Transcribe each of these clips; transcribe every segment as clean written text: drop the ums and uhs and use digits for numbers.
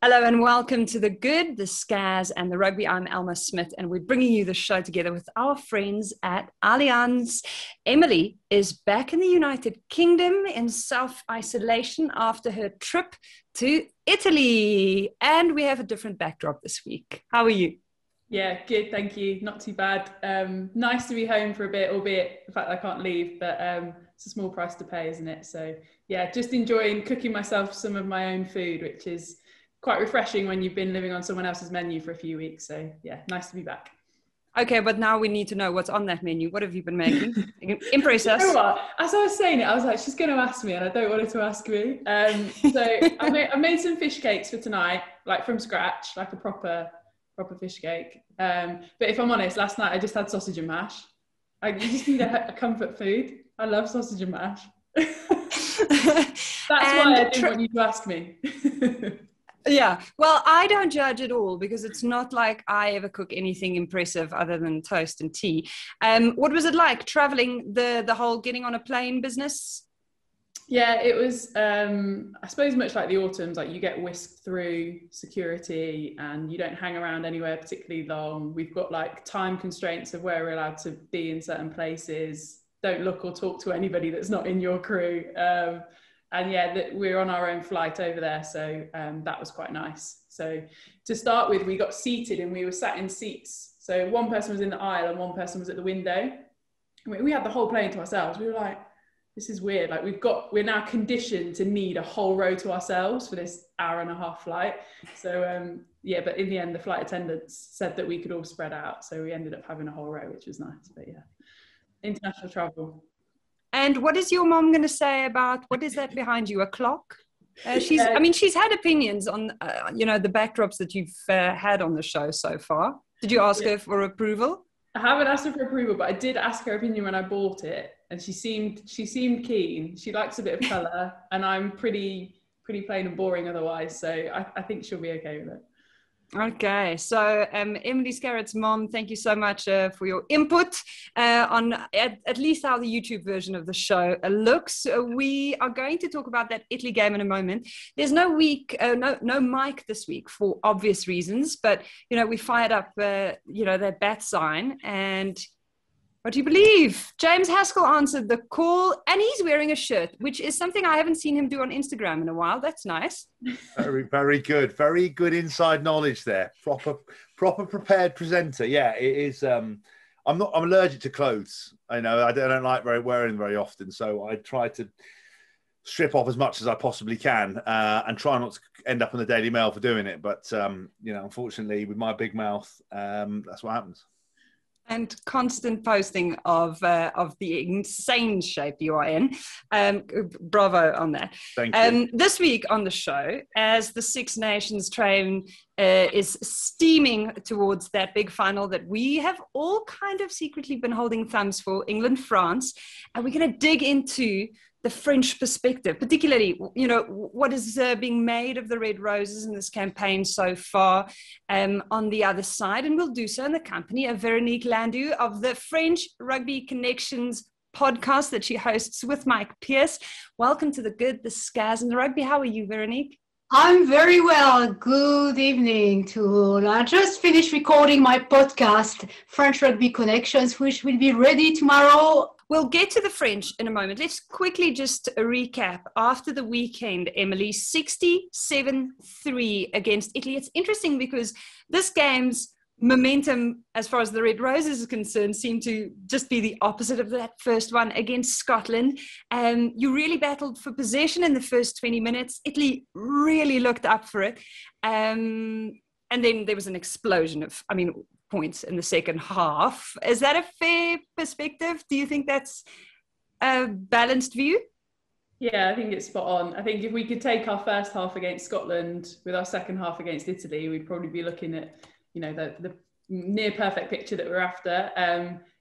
Hello and welcome to The Good, the Scaz and the Rugby. I'm Elma Smit and we're bringing you the show together with our friends at Allianz. Emily is back in the United Kingdom in self-isolation after her trip to Italy. And we have a different backdrop this week. How are you? Yeah, good, thank you. Not too bad. Nice to be home for a bit, albeit the fact that I can't leave, but it's a small price to pay, isn't it? So yeah, just enjoying cooking myself some of my own food, which is quite refreshing when you've been living on someone else's menu for a few weeks. So yeah, nice to be back. Okay, but now we need to know what's on that menu. What have you been making? Impress us. You know what? As I was saying it, I was like, she's going to ask me and I don't want her to ask me. So I made some fish cakes for tonight, like from scratch, like a proper fish cake. But if I'm honest, last night I just had sausage and mash. You just need a comfort food. I love sausage and mash. That's why I didn't want you to ask me. Yeah, well, I don't judge at all because it's not like I ever cook anything impressive other than toast and tea. What was it like traveling the whole getting on a plane business? Yeah, it was, I suppose, much like the autumns, like you get whisked through security and you don't hang around anywhere particularly long. We've got like time constraints of where we're allowed to be in certain places. Don't look or talk to anybody that's not in your crew. And yeah, we're on our own flight over there. So that was quite nice. So to start with, we got seated and we were sat in seats. So one person was in the aisle and one person was at the window. We had the whole plane to ourselves. We were like, this is weird. Like we're now conditioned to need a whole row to ourselves for this hour-and-a-half flight. So yeah, but in the end, the flight attendants said that we could all spread out. So we ended up having a whole row, which was nice. But yeah, international travel. And what is your mom going to say about, what is that behind you, a clock? She's had opinions on, the backdrops that you've had on the show so far. Did you ask her for approval? I haven't asked her for approval, but I did ask her opinion when I bought it. And she seemed keen. She likes a bit of colour and I'm pretty plain and boring otherwise. So I think she'll be okay with it. Okay, so Emily Scarratt's mom, thank you so much for your input on at least how the YouTube version of the show looks. We are going to talk about that Italy game in a moment. There's no mic this week for obvious reasons, but we fired up that bat sign and. What do you believe? James Haskell answered the call and he's wearing a shirt, which is something I haven't seen him do on Instagram in a while. That's nice. Very, very good. Very good inside knowledge there. Proper prepared presenter. Yeah, it is. I'm allergic to clothes. I don't like wearing very often. So I try to strip off as much as I possibly can and try not to end up in the Daily Mail for doing it. But, unfortunately with my big mouth, that's what happens. And constant posting of the insane shape you are in. Bravo on that. Thank you. This week on the show, as the Six Nations train is steaming towards that big final that we have all kind of secretly been holding thumbs for, England, France, and we're going to dig into the French perspective, particularly, what is being made of the Red Roses in this campaign so far on the other side. And we'll do so in the company of Veronique Landew of the French Rugby Connections podcast that she hosts with Mike Pierce. Welcome to The Good, the Scaz and the Rugby. How are you, Veronique? I'm very well. Good evening to all. I just finished recording my podcast, French Rugby Connections, which will be ready tomorrow. We'll get to the French in a moment. Let's quickly just recap. After the weekend, Emily, 67-3 against Italy. It's interesting because this game's momentum, as far as the Red Roses is concerned, seemed to just be the opposite of that first one against Scotland. You really battled for possession in the first 20 minutes. Italy really looked up for it. And then there was an explosion of, points in the second half. Is that a fair perspective? Do you think that's a balanced view? Yeah, I think it's spot on. I think if we could take our first half against Scotland with our second half against Italy, we'd probably be looking at, the near perfect picture that we're after.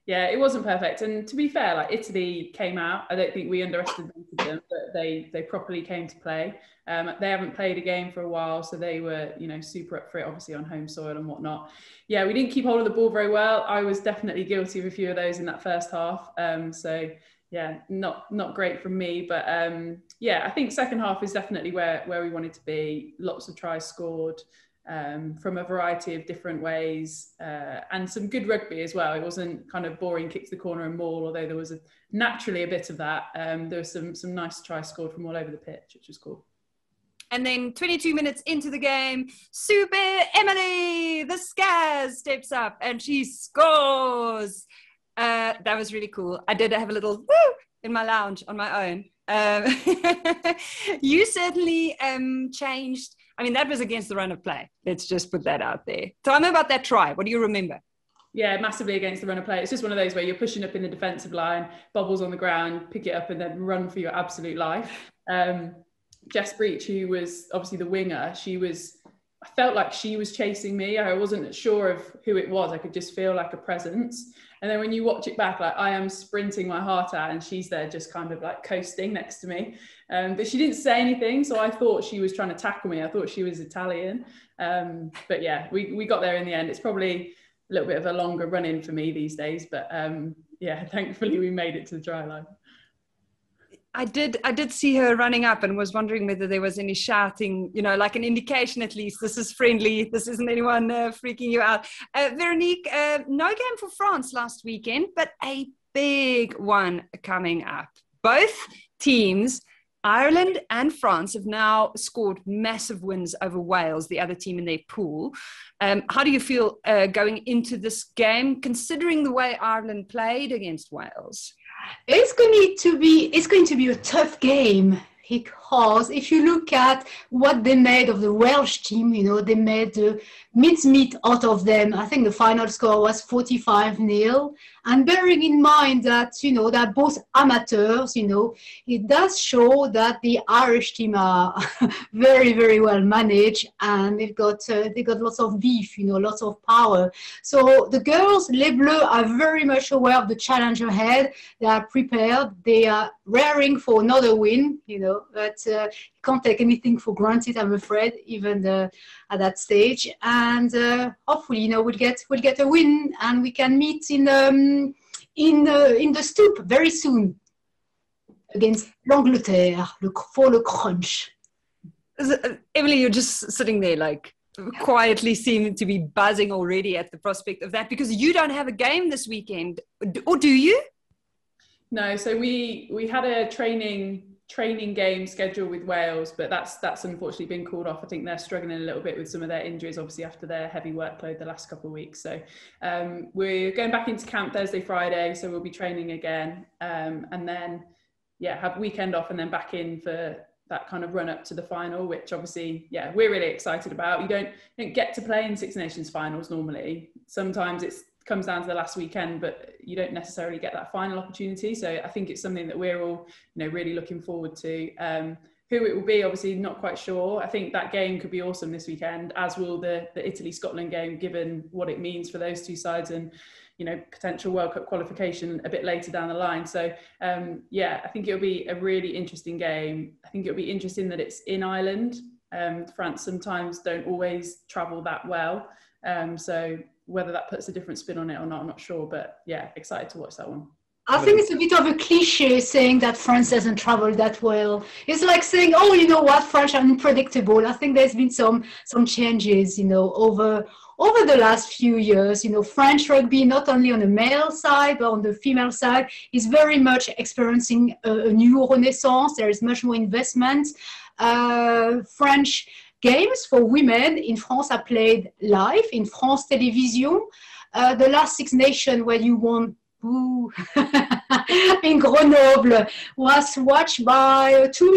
Yeah, it wasn't perfect. And to be fair, like Italy came out. I don't think we underestimated them, but they properly came to play. They haven't played a game for a while, so they were, super up for it, obviously on home soil and whatnot. Yeah, we didn't keep hold of the ball very well. I was definitely guilty of a few of those in that first half. So yeah, not great from me. But yeah, I think second half is definitely where we wanted to be. Lots of tries scored from a variety of different ways, and some good rugby as well. It wasn't kind of boring kick to the corner and maul, although there was naturally a bit of that. There was some nice tries scored from all over the pitch, which was cool. And then 22 minutes into the game, Super Emily, the Scaz, steps up and she scores. That was really cool. I did have a little woo in my lounge on my own. You certainly changed. I mean, that was against the run of play. Let's just put that out there. Tell me about that try. What do you remember? Yeah, massively against the run of play. It's just one of those where you're pushing up in the defensive line, bobbles on the ground, pick it up and then run for your absolute life. Jess Breach, who was obviously the winger, I felt like she was chasing me. I wasn't sure of who it was. I could just feel like a presence. And then when you watch it back, like I am sprinting my heart out and she's there just kind of like coasting next to me. But she didn't say anything. So I thought she was trying to tackle me. I thought she was Italian. But yeah, we got there in the end. It's probably a little bit of a longer run in for me these days. But yeah, thankfully we made it to the try line. I did see her running up and was wondering whether there was any shouting, like an indication at least, this is friendly, this isn't anyone freaking you out. Veronique, no game for France last weekend, but a big one coming up. Both teams, Ireland and France, have now scored massive wins over Wales, the other team in their pool. How do you feel going into this game, considering the way Ireland played against Wales? It's going to be a tough game because if you look at what they made of the Welsh team, they made mincemeat out of them. I think the final score was 45-0. And bearing in mind that, they're both amateurs, it does show that the Irish team are very, very well managed and they got lots of beef, lots of power. So the girls, Les Bleus, are very much aware of the challenge ahead. They are prepared. They are raring for another win, but can't take anything for granted, I'm afraid, even at that stage. And hopefully, we'll get a win, and we can meet in the stoop very soon against l'Angleterre for le crunch. Emily, you're just sitting there, like quietly seeming to be buzzing already at the prospect of that, because you don't have a game this weekend, or do you? No, so we had a training game scheduled with Wales, but that's unfortunately been called off. I think they're struggling a little bit with some of their injuries, obviously after their heavy workload the last couple of weeks. So we're going back into camp Thursday, Friday, so we'll be training again, and then have weekend off and then back in for that kind of run up to the final, which obviously we're really excited about. You don't get to play in Six Nations finals normally. Sometimes it comes down to the last weekend, but you don't necessarily get that final opportunity. So I think it's something that we're all, really looking forward to. Who it will be, obviously not quite sure. I think that game could be awesome this weekend, as will the Italy-Scotland game, given what it means for those two sides and, potential World Cup qualification a bit later down the line. So, I think it'll be a really interesting game. I think it'll be interesting that it's in Ireland. France sometimes don't always travel that well. So whether that puts a different spin on it or not, I'm not sure. But excited to watch that one. I think it's a bit of a cliche saying that France doesn't travel that well. It's like saying, oh, you know what, French are unpredictable. I think there's been some changes, over the last few years. French rugby, not only on the male side, but on the female side, is very much experiencing a new renaissance. There is much more investment. French games for women in France are played live in France Télévisions. The last Six Nations where you won in Grenoble was watched by 2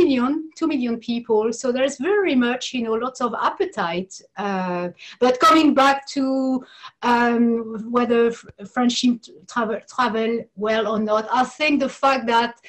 million people. So there's very much, lots of appetite. But coming back to whether French team travel well or not, I think the fact that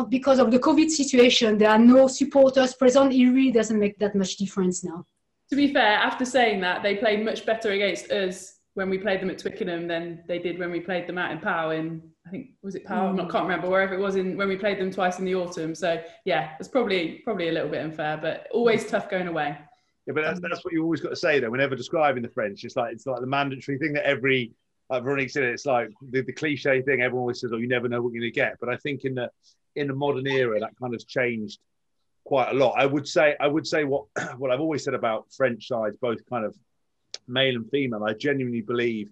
because of the COVID situation, there are no supporters present, it really doesn't make that much difference now. To be fair, after saying that, they played much better against us when we played them at Twickenham than they did when we played them out in Pau in, I think, was it Pau? I can't remember, wherever it was when we played them twice in the autumn. So it's probably a little bit unfair, but always tough going away. Yeah, but that's what you always got to say though, whenever describing the French. It's like the mandatory thing that every like Veronique said, it's like the cliche thing. Everyone always says, "Oh, you never know what you're going to get." But I think in the modern era, that kind of changed quite a lot. I would say what I've always said about French sides, both kind of male and female. I genuinely believe,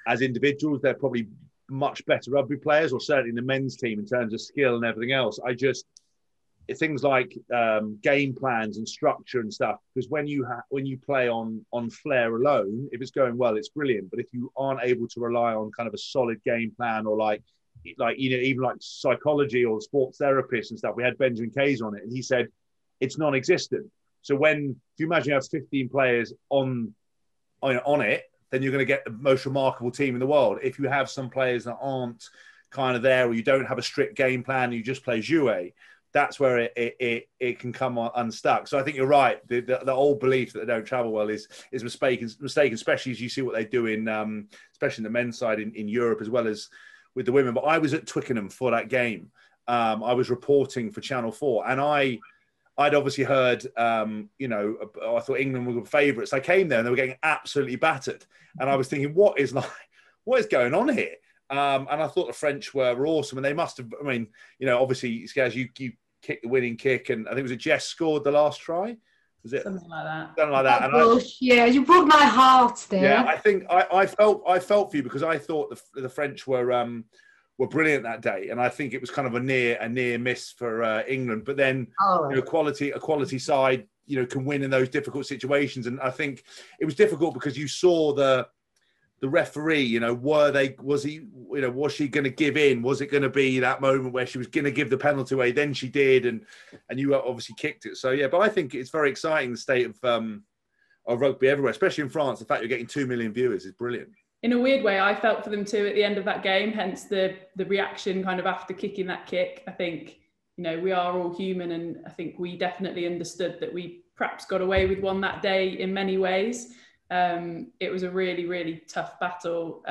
as individuals, they're probably much better rugby players, or certainly in the men's team in terms of skill and everything else. Things like game plans and structure and stuff, because when you play on flair alone, if it's going well, it's brilliant. But if you aren't able to rely on kind of a solid game plan, or like even like psychology or sports therapists and stuff, we had Benjamin Case on it, and he said it's non-existent. So if you imagine you have 15 players on it, then you're going to get the most remarkable team in the world. If you have some players that aren't kind of there, or you don't have a strict game plan, you just play jouet, that's where it can come unstuck. So I think you're right. The old belief that they don't travel well is mistaken, especially as you see what they do in, especially in the men's side in Europe as well as with the women. But I was at Twickenham for that game. I was reporting for Channel 4, and I'd obviously heard, I thought England were favourites. I came there and they were getting absolutely battered, and I was thinking, what is going on here? And I thought the French were awesome, and they must have. I mean, obviously, Scaz, you kicked the winning kick, and I think it was Jess scored the last try. Was it something like that? Something like that. Yeah, you broke my heart there. Yeah, I think I felt for you, because I thought the French were brilliant that day, and I think it was kind of a near miss for England. But then, a quality side, can win in those difficult situations, and I think it was difficult because you saw the referee, was she going to give in? Was it going to be that moment where she was going to give the penalty away? Then she did, and you obviously kicked it. So yeah, but I think it's very exciting, the state of rugby everywhere, especially in France. The fact you're getting 2 million viewers is brilliant. In a weird way, I felt for them too at the end of that game, hence the reaction kind of after kicking that kick. I think, we are all human, and I think we definitely understood that we perhaps got away with one that day in many ways. It was a really, really tough battle.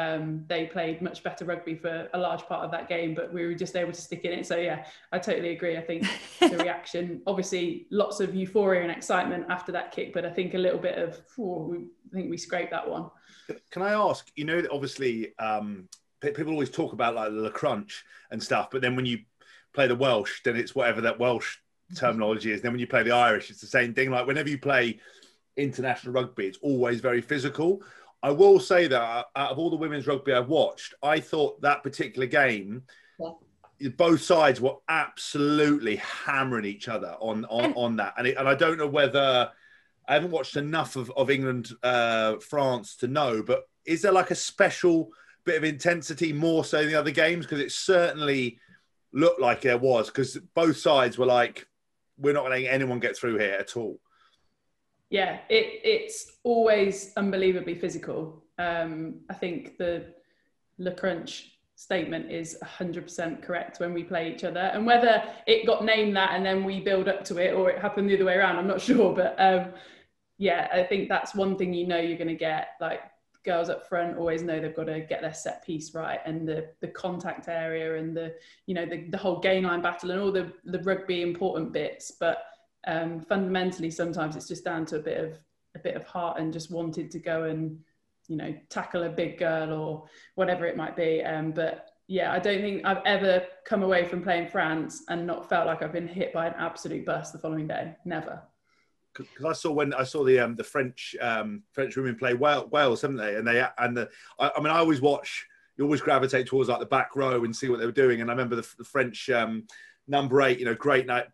They played much better rugby for a large part of that game, but we were just able to stick in it. So yeah, I totally agree. I think the reaction, obviously lots of euphoria and excitement after that kick, but I think a little bit of, I think we scraped that one. Can I ask, obviously people always talk about like the crunch and stuff, but then when you play the Welsh, then it's whatever that Welsh terminology is. Then when you play the Irish, it's the same thing. Like whenever you play international rugby, it's always very physical. I will say that out of all the women's rugby I've watched, I thought that particular game, both sides were absolutely hammering each other on that. And I don't know whether, I haven't watched enough of England, France to know, but is there like a special bit of intensity more so than the other games? Because it certainly looked like there was, because both sides were like, we're not letting anyone get through here at all. Yeah, it's always unbelievably physical. I think the Le Crunch statement is 100% correct when we play each other. And whether it got named that and then we build up to it, or it happened the other way around, I'm not sure. But yeah, I think that's one thing you're going to get. Like girls up front always know they've got to get their set piece right, and the contact area, and the whole gain line battle, and all the rugby important bits. But fundamentally, sometimes it's just down to a bit of heart and just wanted to go and tackle a big girl or whatever it might be. But yeah, I don't think I've ever come away from playing France and not felt like I've been hit by an absolute bus the following day. Never. Because I saw the French women play Wales, haven't they? I always watch. You always gravitate towards like the back row and see what they were doing. And I remember the French number 8, great night,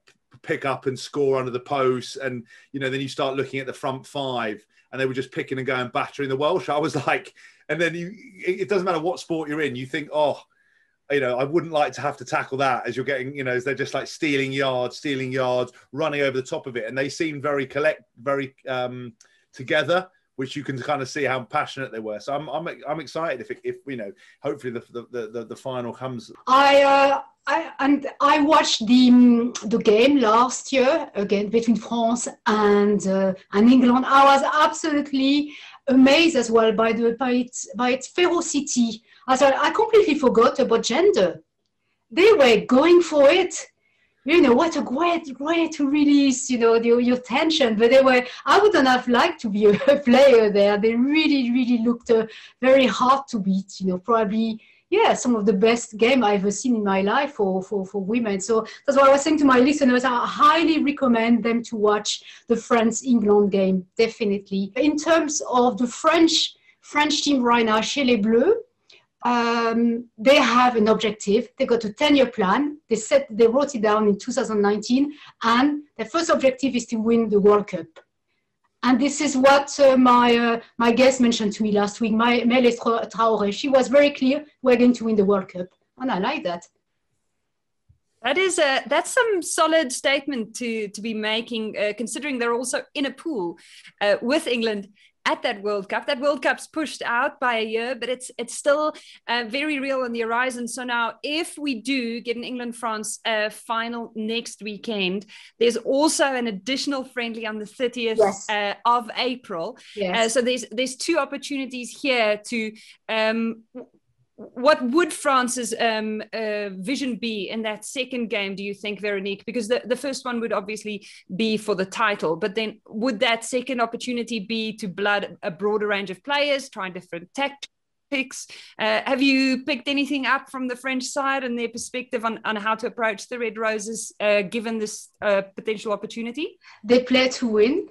pick up and score under the post, and then you start looking at the front 5, and they were just picking and going, battering the Welsh. I was like, and then it doesn't matter what sport you're in, you think, I wouldn't like to have to tackle that as you're getting, as they're just like stealing yards, running over the top of it. And they seemed very together, which you can kind of see how passionate they were. So I'm excited if hopefully the final comes. I watched the game last year again between France and England. I was absolutely amazed as well by its ferocity. I completely forgot about gender. They were going for it. you know, what a great way to release, you know, your tension. But I wouldn't have liked to be a player there. They really looked very hard to beat, you know, probably, yeah, some of the best game I've ever seen in my life for women. So that's what I was saying to my listeners. I highly recommend them to watch the France-England game, definitely. In terms of the French team right now, chez les Bleus, they have an objective. They got a 10-year plan. They wrote it down in 2019, and their first objective is to win the World Cup. And this is what my guest mentioned to me last week, Mele Traoré. She was very clear, we're going to win the World Cup. And I like that. That's some solid statement to be making, considering they're also in a pool with England at that World Cup. That World Cup's pushed out by a year, but it's still very real on the horizon. So now, if we do get an England-France final next weekend, there's also an additional friendly on the 30th yes. Of April. Yes. So there's two opportunities here to... what would France's vision be in that second game, do you think, Veronique? Because the first one would obviously be for the title, but then would that second opportunity be to blood a broader range of players, trying different tactics? Have you picked anything up from the French side and their perspective on how to approach the Red Roses given this potential opportunity? They play to win.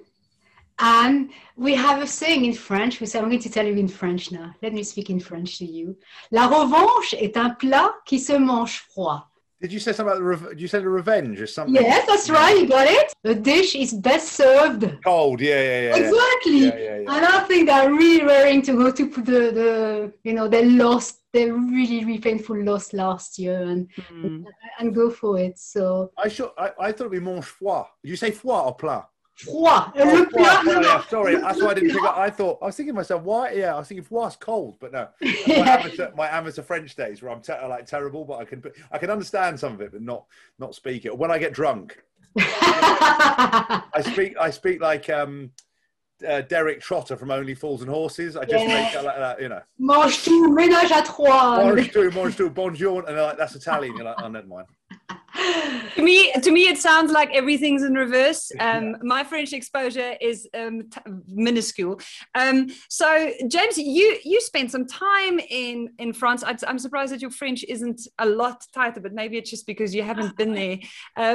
And we have a saying in French, which I'm going to tell you in French now. Let me speak in French to you. La revanche est un plat qui se mange froid. Did you say something about you said a revenge or something? Yes, that's right. You got it. A dish is best served cold. Yeah. Exactly. Yeah. And I think they're really raring to go to put the you know, they lost. They really painful loss last year and go for it. So I thought it'd be more foie. Did you say foie or plat? Froid. Sorry, that's why I didn't pick up. I was thinking to myself, why? Yeah, I was thinking foie's cold, but no. My amateur French days where I'm terrible, but I can understand some of it, but not speak it. When I get drunk, I speak like Derek Trotter from Only Fools and Horses. I just make like that, you know. Mange tout, ménage à trois. Mange tout, bonjour, and they're like, that's Italian. You're like, oh, never mind. To me, it sounds like everything's in reverse. My French exposure is minuscule. So, James, you spent some time in France. I'm surprised that your French isn't a lot tighter, but maybe it's just because you haven't been there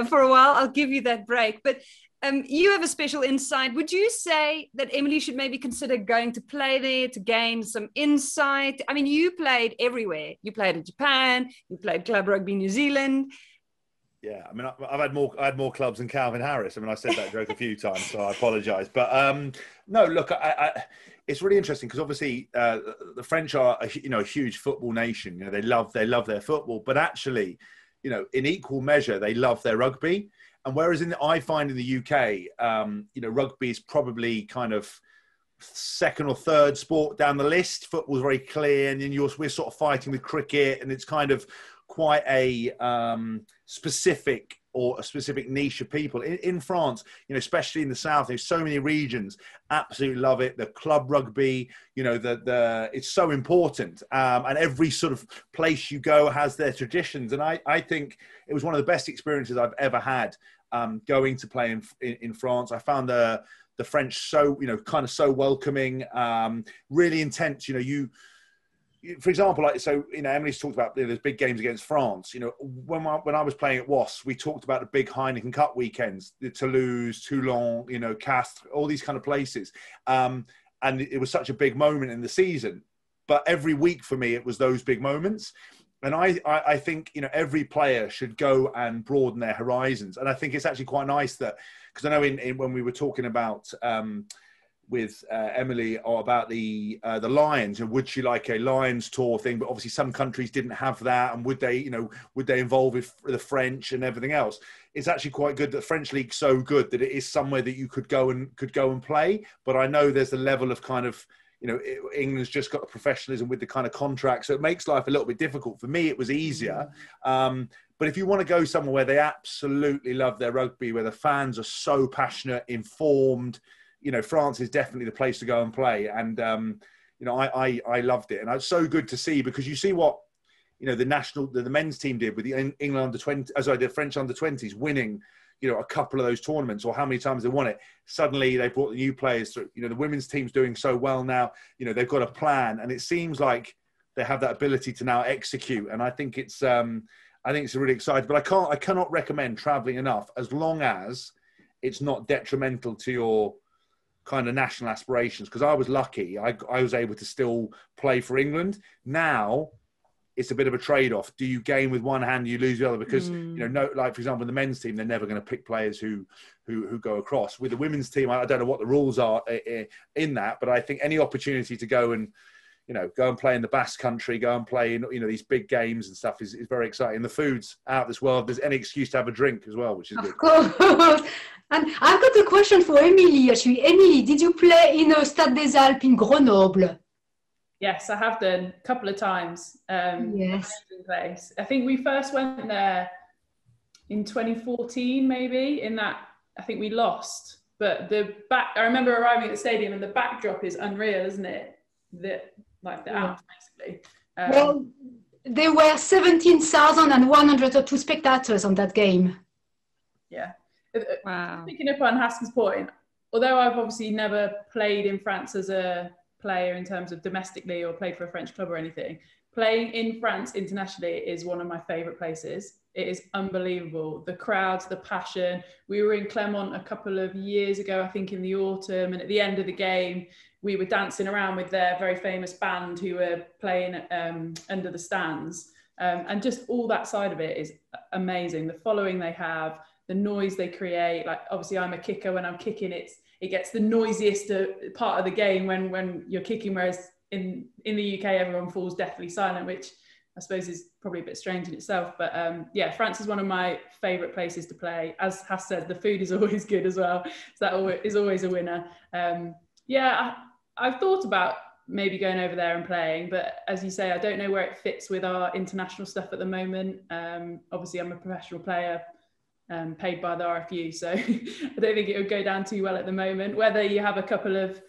for a while. I'll give you that break. But you have a special insight. Would you say that Emily should maybe consider going to play there to gain some insight? I mean, you played everywhere. You played in Japan. You played club rugby New Zealand. Yeah, I mean, I had more clubs than Calvin Harris. I mean, I said that joke a few times, so I apologise. But no, look, it's really interesting because obviously the French are a huge football nation. You know, they love their football, but actually, you know, in equal measure, they love their rugby. And whereas I find in the UK, you know, rugby is probably kind of second or third sport down the list. Football's very clear, and then we're sort of fighting with cricket, and it's kind of quite a specific niche of people. In France, you know, especially in the south, there's so many regions absolutely love it. The club rugby, you know, it's so important, and every sort of place you go has their traditions. And I think it was one of the best experiences I've ever had going to play in France. I found the French so, you know, kind of so welcoming, really intense. You know, for example, like, so, you know, Emily's talked about, you know, there's big games against France. You know, when I was playing at WAS, we talked about the big Heineken Cup weekends, the Toulouse, Toulon, you know, Castres, all these kind of places. And it was such a big moment in the season. But every week for me, it was those big moments. And I think, you know, every player should go and broaden their horizons. And I think it's actually quite nice that, because I know when we were talking about with Emily about the Lions, and would she like a Lions tour thing? But obviously some countries didn't have that, and would they involve with the French and everything else? It's actually quite good that the French league's so good that it is somewhere that you could go and play. But I know there's a level of kind of, you know, England's just got the professionalism with the kind of contract, so it makes life a little bit difficult. For me, it was easier. But if you want to go somewhere where they absolutely love their rugby, where the fans are so passionate, informed, you know, France is definitely the place to go and play. And, you know, I loved it. And it's so good to see, because you see what the men's team did with the England under 20, the French under 20s winning, a couple of those tournaments, or how many times they won it. Suddenly they brought the new players through. The women's team's doing so well now. They've got a plan, and it seems like they have that ability to now execute. And I think it's really exciting. But I cannot recommend traveling enough, as long as it's not detrimental to your kind of national aspirations. Because I was lucky. I was able to still play for England. Now it's a bit of a trade-off. Do you gain with one hand, you lose the other? Because, like, for example, in the men's team, they're never going to pick players who go across. With the women's team, I don't know what the rules are in that, but I think any opportunity to go and play in the Basque Country, go and play in, these big games and stuff is very exciting. The food's out of this world. There's any excuse to have a drink as well, which is good. Of course. And I've got a question for Emily, actually. Emily, did you play in Stade des Alpes in Grenoble? Yes, I have done a couple of times. Yes. Place. I think we first went there in 2014, maybe. In that, I think we lost. But I remember arriving at the stadium, and the backdrop is unreal, isn't it? The Alps, basically. Well, there were 17,102 spectators on that game. Yeah. Wow. Picking up on Haskell's point, although I've obviously never played in France as a player in terms of domestically or played for a French club or anything, playing in France internationally is one of my favourite places. It is unbelievable. The crowds, the passion. We were in Clermont a couple of years ago, I think in the autumn, and at the end of the game, we were dancing around with their very famous band who were playing under the stands. And just all that side of it is amazing. The following they have, the noise they create. Like, obviously I'm a kicker. When I'm kicking, it gets the noisiest part of the game when you're kicking, whereas in the UK everyone falls deathly silent, which I suppose is probably a bit strange in itself. But France is one of my favourite places to play. As Has said, the food is always good as well, so that is always a winner. I've thought about maybe going over there and playing, but as you say, I don't know where it fits with our international stuff at the moment. Obviously I'm a professional player, paid by the RFU, so I don't think it would go down too well at the moment. Whether you have a couple of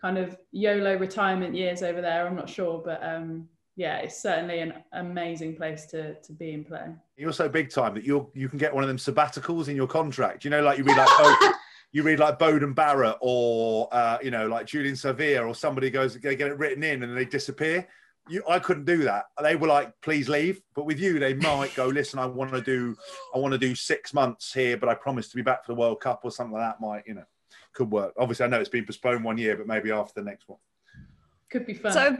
kind of YOLO retirement years over there, I'm not sure, but it's certainly an amazing place to be and play. You're so big time that you can get one of them sabbaticals in your contract. Like you read like Bowden Barrett or like Julian Savia, or somebody goes, they get it written in and they disappear. I couldn't do that. They were like, please leave. But with you, they might go, listen, I want to do 6 months here, but I promise to be back for the World Cup or something like that. Might, could work. Obviously, I know it's been postponed 1 year, but maybe after the next one. Could be fun. So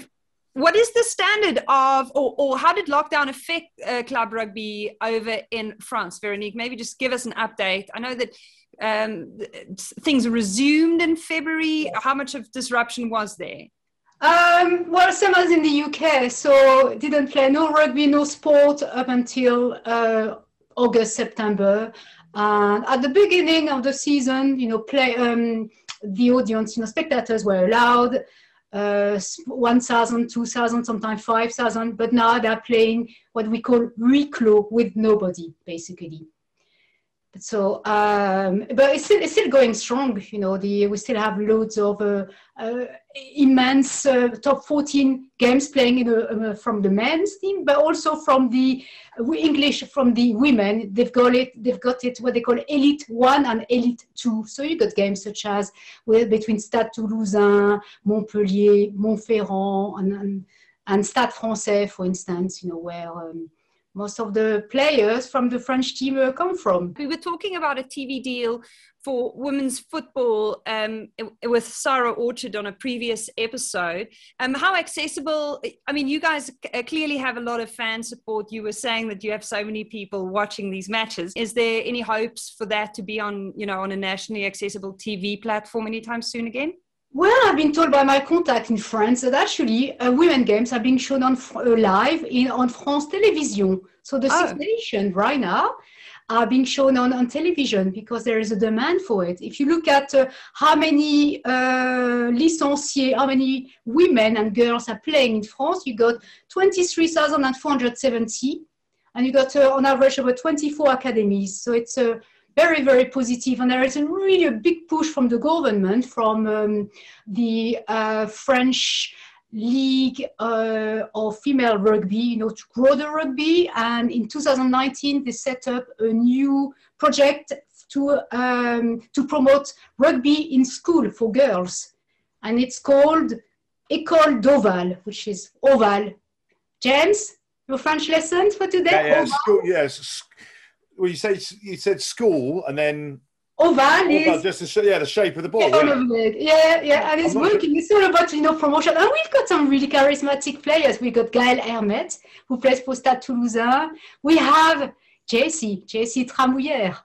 what is the standard of, or how did lockdown affect club rugby over in France? Veronique, maybe just give us an update. I know that things resumed in February. How much of disruption was there? Well, same as in the UK. So didn't play no rugby, no sport up until August, September. And at the beginning of the season, the audience, spectators were allowed 1,000, 2,000, sometimes 5,000. But now they're playing what we call reclos with nobody, basically. So, but it's still going strong. We still have loads of immense top 14 games playing from the men's team, but also from the English, from the women. They've got it what they call Elite 1 and Elite 2. So you got games such as between Stade Toulousain, Montpellier, Montferrand, and Stade Français, for instance. Where most of the players from the French team come from. We were talking about a TV deal for women's football with Sarah Orchard on a previous episode. How accessible, you guys clearly have a lot of fan support. You were saying that you have so many people watching these matches. Is there any hopes for that to be on a nationally accessible TV platform anytime soon again? Well, I've been told by my contact in France that actually women games are being shown on live on France Télévisions. So the Six Nations right now are being shown on television because there is a demand for it. If you look at how many licenciés, how many women and girls are playing in France, you got 23,470, and you got on average over 24 academies. So it's very, very positive, and there is really a big push from the government, from the French league of female rugby, you know, to grow the rugby. And in 2019, they set up a new project to promote rugby in school for girls. And it's called École d'Oval, which is oval. James, your French lesson for today? Yeah, school, yes. Well, you said school, and then oval is just the shape of the ball. Yeah, and it's working. It's all about, you know, promotion. And we've got some really charismatic players. We got Gaël Hermet, who plays for Stade Toulousain. We have Jessie Tramouillère.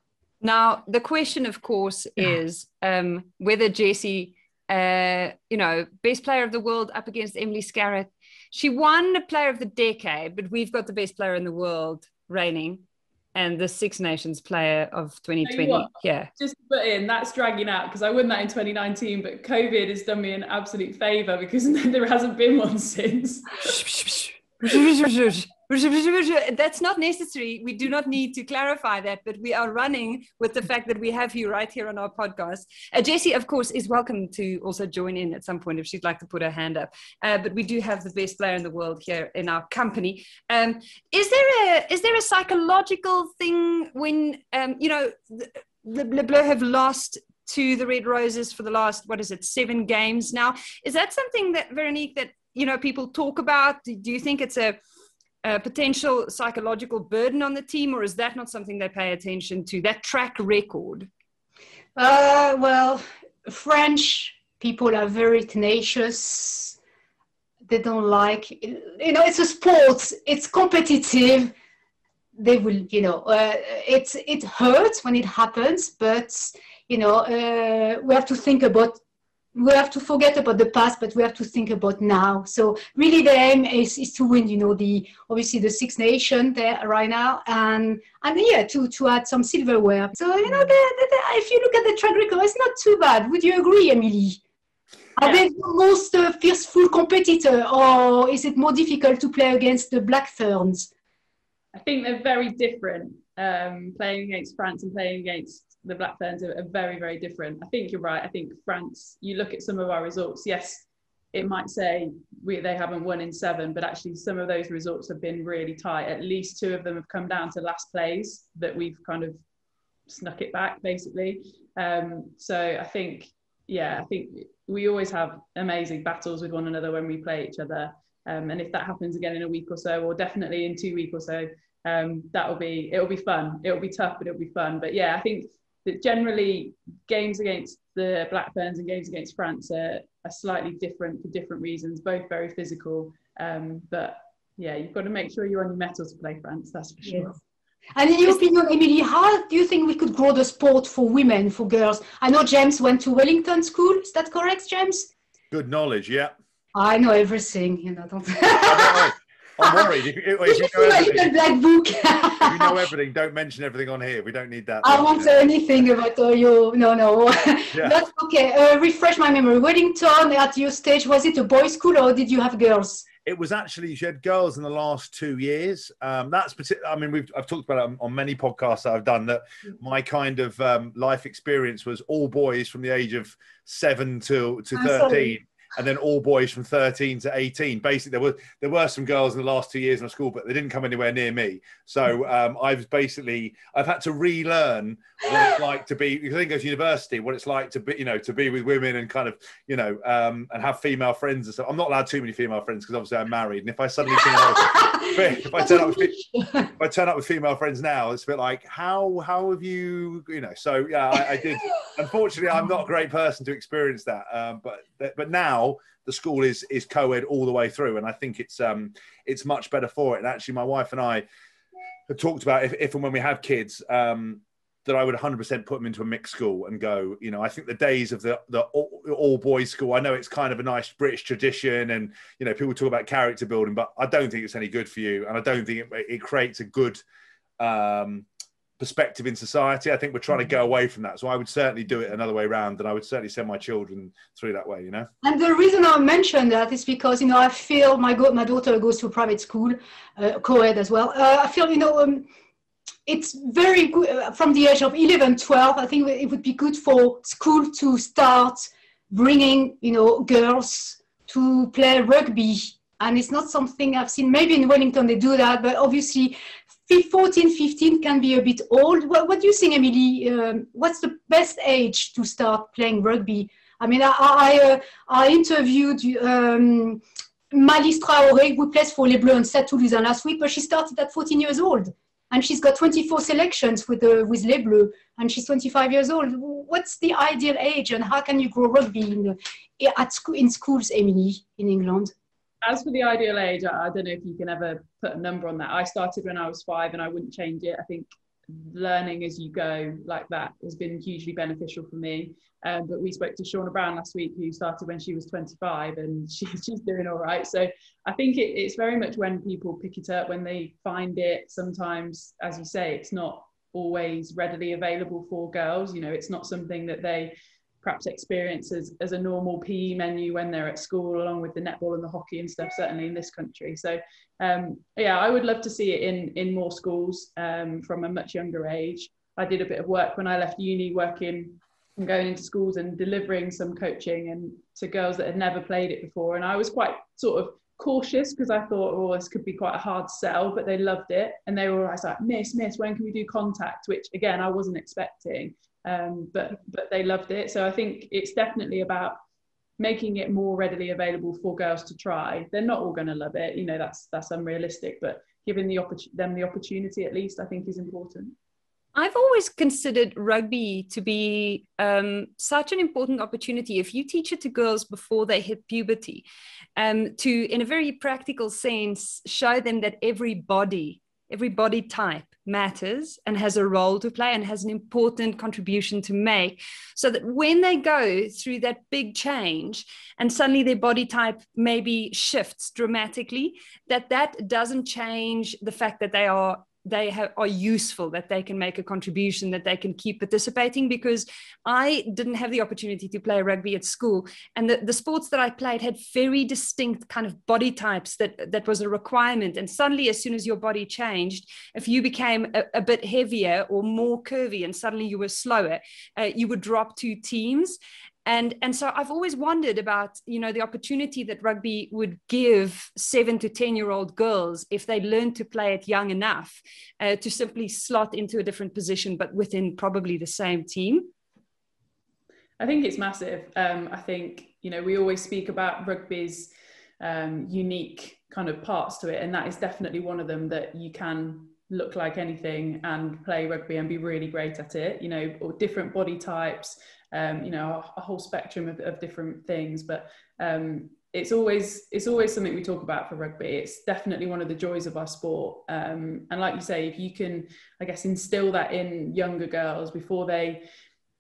Now, the question, of course, is whether Jessie, you know, best player of the world up against Emily Scarratt. She won the player of the decade, but we've got the best player in the world reigning, and the Six Nations player of 2020. Yeah. Just to put in, that's dragging out because I won that in 2019, but COVID has done me an absolute favour because there hasn't been one since. That's not necessary. We do not need to clarify that, but we are running with the fact that we have you right here on our podcast. Jessie, of course, is welcome to also join in at some point if she'd like to put her hand up. But we do have the best player in the world here in our company. Is there a psychological thing when, you know, the Bleu have lost to the Red Roses for the last, 7 games now? Is that something that, Veronique, that, you know, people talk about? Do you think it's a potential psychological burden on the team, or is that not something they pay attention to, that track record? Well, French people are very tenacious. They don't like, you know, it's a sport, it's competitive. They will, you know, it hurts when it happens, but, you know, we have to forget about the past, but we have to think about now. So really the aim is to win, you know, obviously the Six Nations there right now, and yeah, to add some silverware. So, you know, if you look at the track record, it's not too bad. Would you agree, Emily? Are they the most fierceful competitor, or is it more difficult to play against the Blackferns? I think they're very different. Playing against France and playing against the Black Ferns are very, very different. I think you're right. I think France, you look at some of our results, yes, it might say they haven't won in 7, but actually some of those results have been really tight. At least 2 of them have come down to last plays that we've kind of snuck it back, basically. So I think we always have amazing battles with one another when we play each other. And if that happens again in a week or so, or definitely in 2 weeks or so, it'll be fun. It'll be tough, but it'll be fun. But yeah, I think that generally games against the Black Ferns and games against France are slightly different for different reasons, both very physical. But yeah, you've got to make sure you're on your mettle to play France, that's for sure. Yes. And in your opinion, Emily, how do you think we could grow the sport for women, for girls? I know James went to Wellington School. Is that correct, James? Good knowledge, yeah. I know everything, you know. Don't... I'm worried. If you know everything, don't mention everything on here. We don't need that. I won't say anything about your... No. Yeah. That's okay. Refresh my memory. Wellington, at your stage, was it a boys' school or did you have girls? It was actually, she had girls in the last 2 years. That's particular. I mean, I've talked about it on many podcasts that I've done, that my kind of life experience was all boys from the age of 7 to 13. Sorry. And then all boys from 13 to 18. Basically, there were some girls in the last 2 years in school, but they didn't come anywhere near me. So I've had to relearn what it's like to be, because I didn't go to university, what it's like to be, you know, to be with women and kind of, you know, and have female friends and stuff. I'm not allowed too many female friends because obviously I'm married. And if I suddenly if I turn up with female friends now, it's a bit like, how have you, you know? So yeah, I did. Unfortunately, I'm not a great person to experience that. But now the school is co-ed all the way through, and I think it's much better for it. And actually, my wife and I have talked about if and when we have kids, that I would 100% put them into a mixed school and go. You know, I think the days of the all boys school, I know it's kind of a nice British tradition, and you know, people talk about character building, but I don't think it's any good for you, and I don't think it creates a good perspective in society. I think we're trying to go away from that. So I would certainly do it another way around, and I would certainly send my children through that way, you know. And the reason I mentioned that is because, you know, I feel my daughter goes to a private school, co-ed as well. I feel, you know, it's very good from the age of 11, 12. I think it would be good for school to start bringing, you know, girls to play rugby. And it's not something I've seen. Maybe in Wellington they do that, but obviously 14, 15 can be a bit old. What do you think, Emily? What's the best age to start playing rugby? I mean, I interviewed Malice Traoré, who plays for Les Bleus and Stade Toulousain last week, but she started at 14 years old. And she's got 24 selections with Les Bleus, and she's 25 years old. What's the ideal age, and how can you grow rugby in schools, Emily, in England? As for the ideal age, I don't know if you can ever put a number on that. I started when I was 5 and I wouldn't change it. I think learning as you go like that has been hugely beneficial for me. But we spoke to Shauna Brown last week, who started when she was 25, and she's doing all right. So I think it's very much when people pick it up, when they find it. Sometimes, as you say, it's not always readily available for girls. You know, it's not something that they perhaps experience as a normal PE menu when they're at school, along with the netball and the hockey and stuff, certainly in this country. So yeah, I would love to see it in more schools from a much younger age. I did a bit of work when I left uni, working and going into schools and delivering some coaching and to girls that had never played it before. And I was quite sort of cautious because I thought, oh, this could be quite a hard sell, but they loved it. And they were always like, miss, when can we do contact? Which again, I wasn't expecting. But they loved it. So I think it's definitely about making it more readily available for girls to try. They're not all going to love it, you know, that's unrealistic, but giving them the opportunity at least, I think, is important. I've always considered rugby to be such an important opportunity if you teach it to girls before they hit puberty, to, in a very practical sense, show them that every body type matters and has a role to play and has an important contribution to make, so that when they go through that big change and suddenly their body type maybe shifts dramatically, that doesn't change the fact that they are useful, that they can make a contribution, that they can keep participating. Because I didn't have the opportunity to play rugby at school, and the sports that I played had very distinct kind of body types that was a requirement. And suddenly, as soon as your body changed, if you became a bit heavier or more curvy and suddenly you were slower, you would drop 2 teams. And so I've always wondered about, you know, the opportunity that rugby would give 7 to 10-year-old girls if they learned to play it young enough to simply slot into a different position, but within probably the same team. I think it's massive. I think, you know, we always speak about rugby's unique kind of parts to it, and that is definitely one of them, that you can look like anything and play rugby and be really great at it, you know, or different body types, you know, a whole spectrum of different things. But it's always something we talk about for rugby. It's definitely one of the joys of our sport. And like you say, if you can, I guess, instill that in younger girls before they,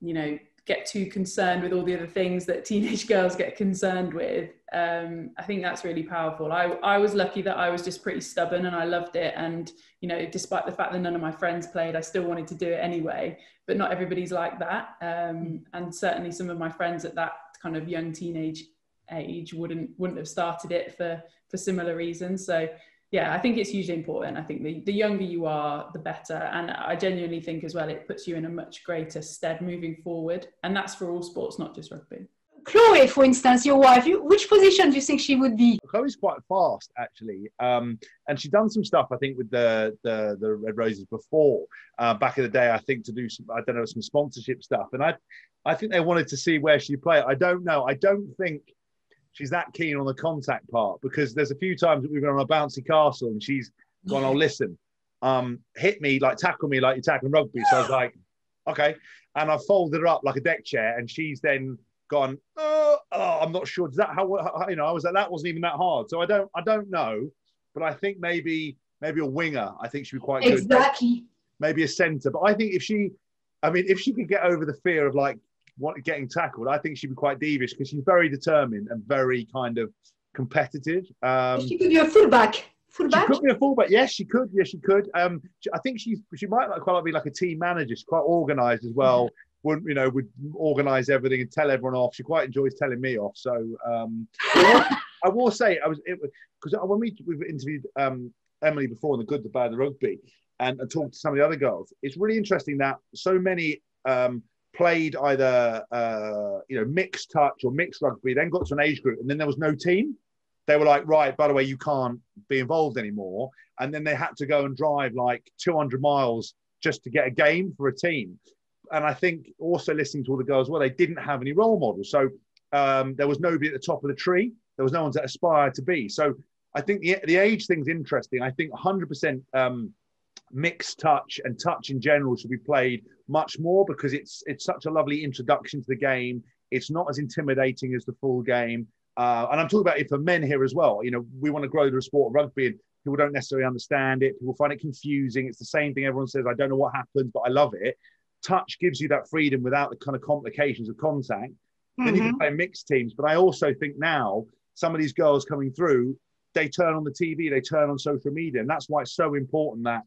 you know, get too concerned with all the other things that teenage girls get concerned with, I think that's really powerful. I was lucky that I was just pretty stubborn and I loved it. And, you know, despite the fact that none of my friends played, I still wanted to do it anyway. But not everybody's like that. And certainly some of my friends at that kind of young teenage age wouldn't have started it for similar reasons. So yeah, I think it's hugely important. I think the younger you are, the better. And I genuinely think as well, it puts you in a much greater stead moving forward. And that's for all sports, not just rugby. Chloe, for instance, your wife, which position do you think she would be? Chloe's quite fast, actually. And she's done some stuff, I think, with the Red Roses before, back in the day, I think, to do some, I don't know, some sponsorship stuff. And I think they wanted to see where she'd play. I don't know. I don't think she's that keen on the contact part, because there's a few times that we've been on a bouncy castle and she's gone, oh, listen, hit me, like tackle me like you're tackling rugby. So I was like, okay. And I folded her up like a deck chair, and she's then gone, oh, I'm not sure. Is that how, you know, I was like, that wasn't even that hard. So I don't know, but I think maybe a winger, I think she'd be quite good. Exactly. Maybe a centre. But I think if she could get over the fear of like getting tackled, I think she'd be quite devious, because she's very determined and very kind of competitive. She could be a fullback. She could be a fullback. Yes, she could. Yes, she could. I think she might quite be like a team manager. She's quite organised as well. Would organise everything and tell everyone off. She quite enjoys telling me off. So I will say, because when we've interviewed Emily before on the good, the bad, the rugby, and talked to some of the other girls, it's really interesting that so many played either mixed touch or mixed rugby, then got to an age group, and then there was no team. They were like, right, by the way, you can't be involved anymore. And then they had to go and drive like 200 miles just to get a game for a team. And I think also listening to all the girls, well, they didn't have any role models. So there was nobody at the top of the tree. There was no one to aspire to be. So I think the age thing's interesting. I think 100% mixed touch and touch in general should be played much more, because it's such a lovely introduction to the game. It's not as intimidating as the full game. And I'm talking about it for men here as well. You know, we want to grow the sport of rugby, and people don't necessarily understand it. People find it confusing. It's the same thing. Everyone says, I don't know what happens, but I love it. Touch gives you that freedom without the kind of complications of contact. Then you can play mixed teams. But I also think now some of these girls coming through, they turn on the TV, they turn on social media. And that's why it's so important that,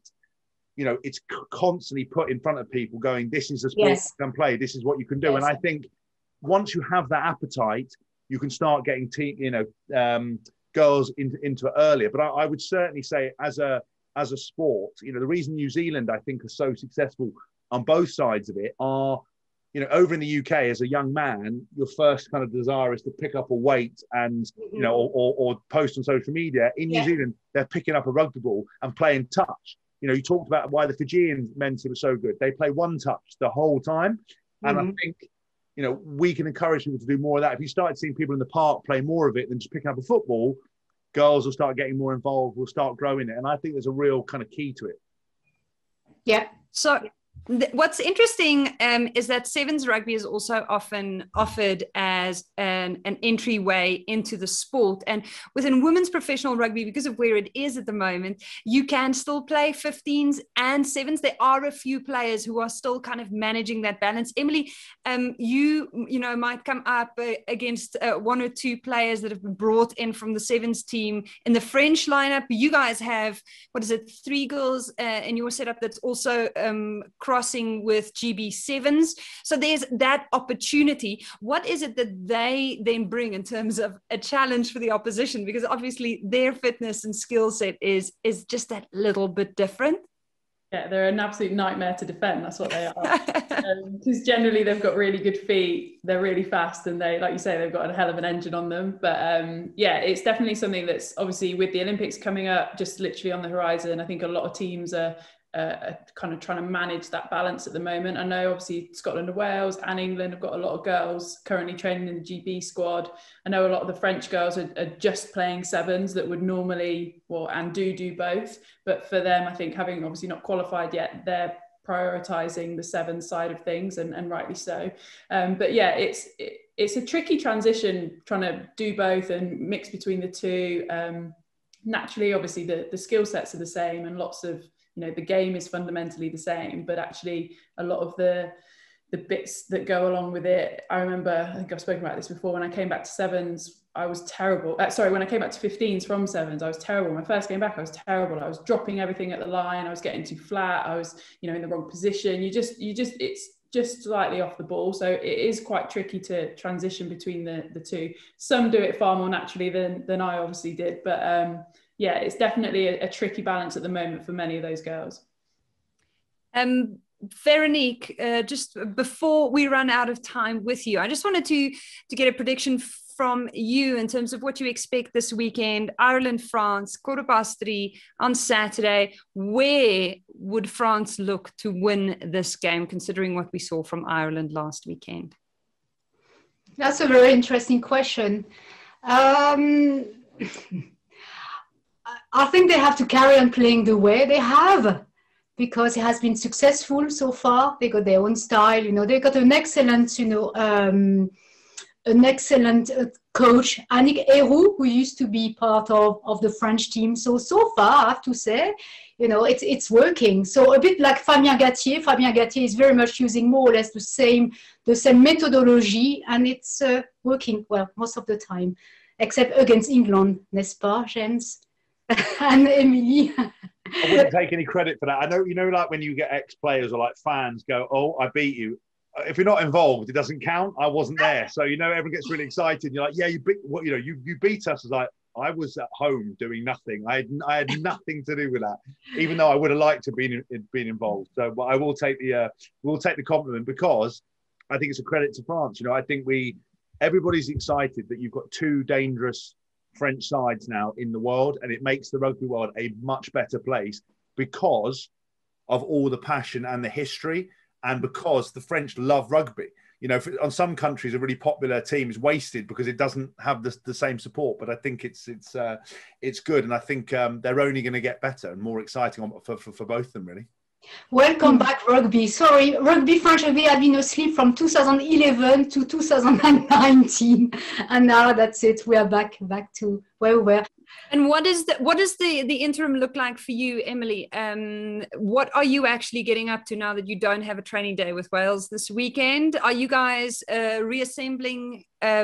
you know, it's constantly put in front of people going, this is a sport you can play. This is what you can do. And I think once you have that appetite, you can start getting girls into it earlier. But I would certainly say as a sport, you know, the reason New Zealand, I think, are so successful on both sides of it are, you know, over in the UK as a young man, your first kind of desire is to pick up a weight and, you know, or post on social media. In New Zealand, they're picking up a rugby ball and playing touch. You know, you talked about why the Fijian men's team are so good. They play one touch the whole time. And I think, you know, we can encourage people to do more of that. If you started seeing people in the park play more of it than just picking up a football, girls will start getting more involved, will start growing it. And I think there's a real kind of key to it. Yeah. So what's interesting is that sevens rugby is also often offered as an entryway into the sport. And within women's professional rugby, because of where it is at the moment, you can still play 15s and sevens. There are a few players who are still kind of managing that balance. Emily, you know, might come up against one or two players that have been brought in from the sevens team in the French lineup. You guys have, 3 girls in your setup that's also crossing with GB7s. So there's that opportunity. What is it that they then bring in terms of a challenge for the opposition? Because obviously their fitness and skill set is just that little bit different. Yeah, they're an absolute nightmare to defend. That's what they are. Because generally they've got really good feet. They're really fast, and they, like you say, they've got a hell of an engine on them. But yeah, it's definitely something that's obviously with the Olympics coming up, just literally on the horizon. I think a lot of teams are kind of trying to manage that balance at the moment. I know obviously Scotland and Wales and England have got a lot of girls currently training in the GB squad. I know a lot of the French girls are just playing sevens that would normally, and do both. But for them, I think having obviously not qualified yet, they're prioritising the sevens side of things, and rightly so. But yeah, it's a tricky transition trying to do both and mix between the two. Naturally, obviously the skill sets are the same, and lots of, you know, the game is fundamentally the same, but actually a lot of the bits that go along with it. I remember, I think I've spoken about this before, when I came back to sevens, I was terrible. When I came back to 15s from sevens, I was terrible. My first game back, I was terrible. I was dropping everything at the line. I was getting too flat. I was, you know, in the wrong position. It's just slightly off the ball. So it is quite tricky to transition between the two. Some do it far more naturally than I obviously did, but yeah, it's definitely a tricky balance at the moment for many of those girls. Veronique, just before we run out of time with you, I just wanted to get a prediction from you in terms of what you expect this weekend. Ireland, France, 3:15 on Saturday. Where would France look to win this game, considering what we saw from Ireland last weekend? That's a very interesting question. I think they have to carry on playing the way they have, because it has been successful so far. They got their own style, you know. They got an excellent, coach, Annick Héroux, who used to be part of the French team. So far, I have to say, you know, it's working. So a bit like Fabien Gattier. Fabien Gattier is very much using more or less the same methodology, and it's working well most of the time, except against England, n'est-ce pas, James? And Emily. I wouldn't take any credit for that. I know, you know, like when you get ex-players or like fans go, "Oh, I beat you." If you're not involved, it doesn't count. I wasn't there, so you know, everyone gets really excited. You're like, "Yeah, you beat." What, you know, you beat us. As like, I was at home doing nothing. I had nothing to do with that, even though I would have liked to been involved. So, but I will take the compliment, because I think it's a credit to France. I think everybody's excited that you've got two dangerous French sides now in the world, and it makes the rugby world a much better place because of all the passion and the history, and because the French love rugby. On some countries, a really popular team is wasted because it doesn't have the same support. But I think it's good, and I think they're only going to get better and more exciting for both of them, really. Welcome back, rugby. Sorry, French rugby had been asleep from 2011 to 2019, and now that's it. We are back to where we were. And what does the interim look like for you, Emily? What are you actually getting up to now that you don't have a training day with Wales this weekend? Are you guys reassembling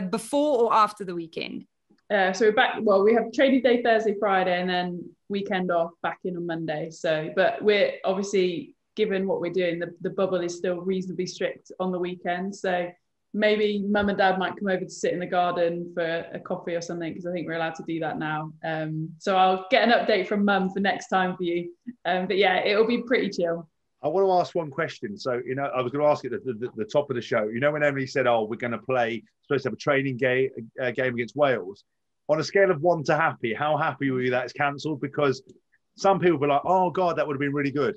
before or after the weekend? So we're back. Well, we have training day Thursday, Friday, and then weekend off, back in on Monday. So, but we're obviously, given what we're doing, the bubble is still reasonably strict on the weekend. So maybe mum and dad might come over to sit in the garden for a coffee or something, because I think we're allowed to do that now. So I'll get an update from mum for next time for you. But yeah, it'll be pretty chill. I want to ask one question. So, I was going to ask it at the top of the show. When Emily said, "Oh, we're going to supposed to have a training game against Wales," on a scale of 1 to happy, how happy were you that it's cancelled? Because some people were like, "Oh God, that would have been really good."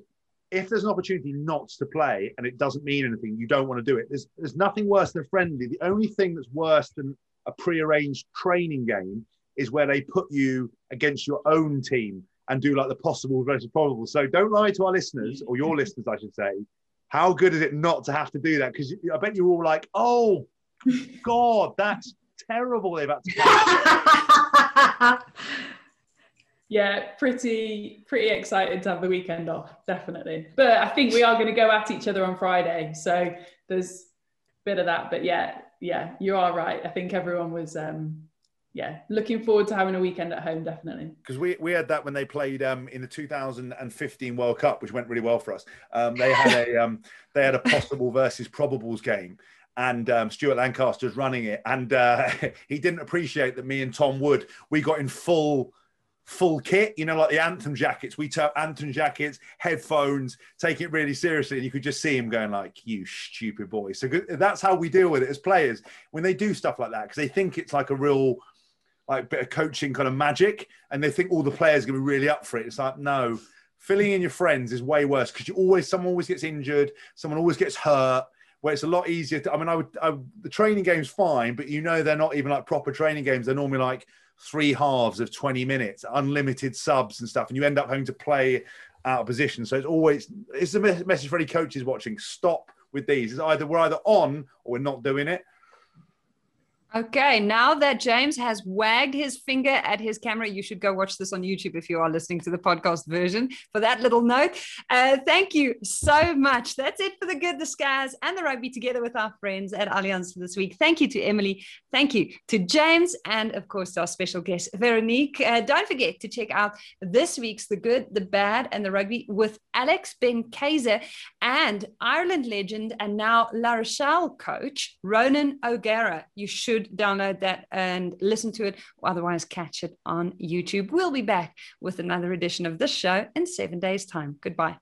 If there's an opportunity not to play and it doesn't mean anything, you don't want to do it. There's nothing worse than friendly. The only thing that's worse than a pre-arranged training game is where they put you against your own team and do like the possible versus probable. So don't lie to our listeners, or your listeners, I should say. How good is it not to have to do that? Because I bet you're all like, "Oh God, that's terrible." They've had to. Yeah, pretty excited to have the weekend off, definitely. But I think we are going to go at each other on Friday, so there's a bit of that. But yeah, you are right. I think everyone was looking forward to having a weekend at home, definitely. Because we had that when they played in the 2015 World Cup, which went really well for us. They had a possible versus probables game, and Stuart Lancaster's running it, and he didn't appreciate that me and Tom Wood, we got in full kit, like the anthem jackets. We took anthem jackets, headphones, take it really seriously, and you could just see him going like, "You stupid boy." So that's how we deal with it as players when they do stuff like that, because they think it's like a real bit of coaching kind of magic, and they think all the players are going to be really up for it. It's like, no, filling in your friends is way worse, because someone always gets injured, someone always gets hurt, where it's a lot easier to, the training game's fine, but they're not even like proper training games. They're normally like 3 halves of 20 minutes, unlimited subs and stuff, and you end up having to play out of position. So it's a message for any coaches watching: stop with these. We're either on or we're not doing it. Okay, now that James has wagged his finger at his camera, you should go watch this on YouTube if you are listening to the podcast version for that little note. Thank you so much. That's it for the good, the Scaz, and the rugby together with our friends at Allianz for this week. Thank you to Emily. Thank you to James. And of course, to our special guest, Veronique. Don't forget to check out this week's The Good, the Bad, and the Rugby with Alex Ben Kaiser and Ireland legend and now La Rochelle coach, Ronan O'Gara. You should download that and listen to it, or otherwise catch it on YouTube. We'll be back with another edition of this show in 7 days' time. Goodbye.